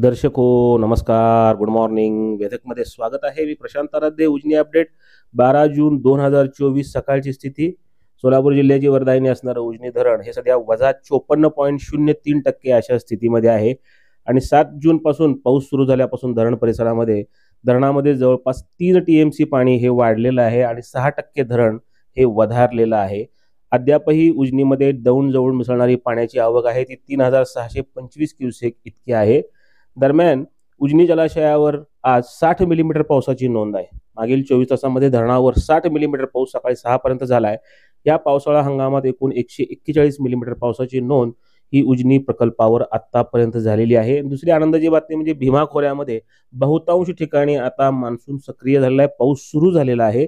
दर्शक हो नमस्कार, गुड मॉर्निंग. वेधकमध्ये स्वागत आहे. मी प्रशांत आराध्य. उजनी अपडेट 12 जून 2024 सकाळची स्थिती. सोलापूर जिल्ह्याची वरदायिनी असणारं उजनी धरण हे सध्या -54.03% अशा स्थितीमध्ये आहे आणि 7 जून पासून पाऊस सुरू झाल्यापासून धरण परिसरामध्ये धरणामध्ये जवळपास 3 TMC पाणी हे वाढलेलं आहे आणि 6% धरण हे वधारलेलं आहे. अद्यापही उजनीमध्ये दौंड जवळ मिसळणारी पाण्याची आवक आहे ती 3625 क्युसेक इतकी आहे. दरम्यान उजनी जलाशयावर आज 60 मिलीमीटर पावसाची नोंद आहे. मागील 24 तासांमध्ये धरणावर 60 मिलीमीटर पाऊस सकाळी 6 पर्यंत झाला आहे. या पावसाळा हंगामात एकूण 141 मिलीमीटर पावसाची नोंद ही उजनी प्रकल्पावर आतापर्यंत झालेली आहे. दुसरी आनंदाची बातमी म्हणजे भीमा खोऱ्यामध्ये बहुतांश ठिकाणी आता मान्सून सक्रिय झालेला आहे. पाऊस सुरू झालेला आहे.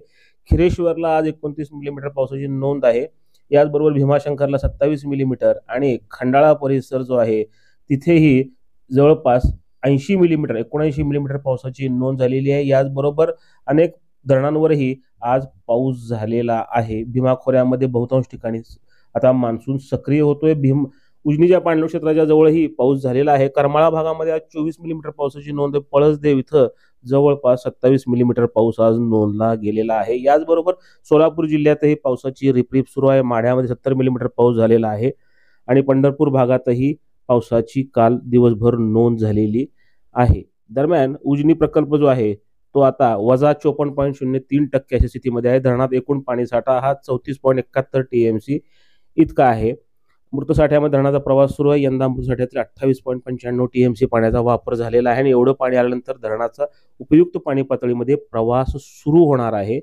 खिरेश्वरला आज 29 मिलीमीटर पावसाची नोंद आहे. याचबरोबर भीमाशंकरला 27 मिलीमीटर आणि खंडाळा परिसर जो आहे तिथेही जवळपास 80 मिलीमीटर 79 मिलीमीटर पावसाची नोंद झालेली आहे. याचबरोबर अनेक धरणांवरही आज पाऊस झालेला आहे. भीमा खोऱ्यामध्ये बहुतांश ठिकाणी आता मान्सून सक्रिय होतोय. उजनीच्या पाणलोट क्षेत्राच्या जवळही पाऊस झालेला आहे. करमाळा भागामध्ये आज 24 मिलीमीटर पावसाची नोंद आहे. पळसदेव इथं जवळपास 27 मिलीमीटर पाऊस आज नोंदला गेलेला आहे. याचबरोबर सोलापूर जिल्ह्यातही पावसाची रिपरिप सुरू आहे. माढ्यामध्ये 70 मिलीमीटर पाऊस झालेला आहे आणि पंढरपूर भागातही पावसाची काल दिवसभर नोंद झालेली आहे. दरम्यान उजनी प्रकल्प जो आहे तो आता -54.03% अशा स्थितीमध्ये आहे. धरणात एकूण पाणीसाठा हा 34.71 TMC इतका आहे. मृत साठ्यामध्ये धरणाचा प्रवास सुरू आहे. यंदा मृत साठ्यातील 28.95 TMC पाण्याचा वापर झालेला आहे आणि एवढं पाणी आल्यानंतर धरणाचा उपयुक्त पाणी पातळीमध्ये प्रवास सुरू होणार आहे.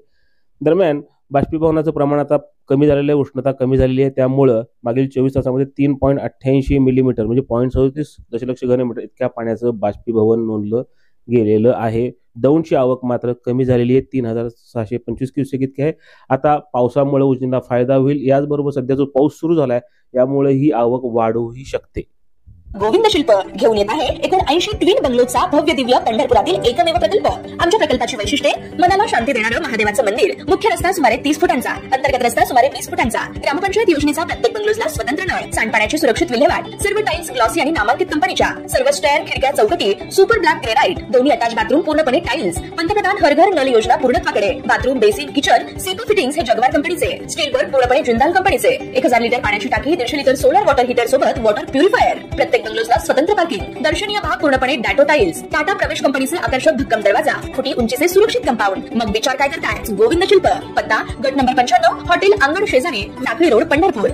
दरम्यान बाष्पीभवनाचं प्रमाण आता कमी झालेलं आहे. उष्णता कमी झालेली आहे. त्यामुळं मागील 24 तासामध्ये 3.88 मिलीमीटर म्हणजे 0.37 दशलक्ष घनमीटर इतक्या पाण्याचं बाष्पीभवन नोंदलं गेलेलं आहे. दौंडची आवक मात्र कमी झालेली आहे. 3625 क्युसेक इतकी आहे. आता पावसामुळे उजनीला फायदा होईल. याचबरोबर सध्या जो पाऊस सुरू झालाय यामुळे ही आवक वाढूही शकते. गोविंद शिल्प घेऊन येत आहे एकूण 80 ट्विन बंगलोचा भव्य दिव्य पंढरपुरातील एकमेव प्रकल्प. आमच्या प्रकल्पाची वैशिष्ट्ये: मनाला शांती देणारं महादेवाचं मंदिर, मुख्य रस्ता सुमारे 30 फुटांचा, अंतर्गत रस्ता सुमारे 20 फुटांचा, ग्रामपंचायत योजनेचा प्रत्येक बंगलोजला स्वतंत्र नळ, सांडपाण्याची सुरक्षित विल्हेवाट, सर्व टाइल्स ग्लॉसी आणि नामांकित कंपनीच्या, सर्व स्टेअर, खिडक्या, चौकटी सुपर ब्लॅक ग्रेनाइट, दोन्ही अटॅच बाथरूम पूर्णपणे टाइल्स, पंतप्रधान हर घर नल योजना पूर्णत्वाकडे, bathroom, basin, kitchen, CP fittings हे जगवार कंपनीचे, स्टीलवर्क पूर्णपणे जिंदाल कंपनीचे, 1000 लिटर पाण्याची टाकी, 150 लिटर सोलर वॉटर हीटर सोबत वॉटर प्युरिफायर, प्रत्येक बंगलोजला स्वतंत्र पार्किंग, दर्शनीय भाग पूर्णपणे डॅटो टाइल्स, टाटा प्रवेश कंपनीचे आकर्षक भक्कम दरवाजा, फुटी उंचीचे सुरक्षित कंपाऊंड. मग विचार काय करताय? गोविंद शिल्प, पत्ता गट नंबर 95, हॉटेल अंगण शेजारी, टाकळी रोड, पंढरपूर.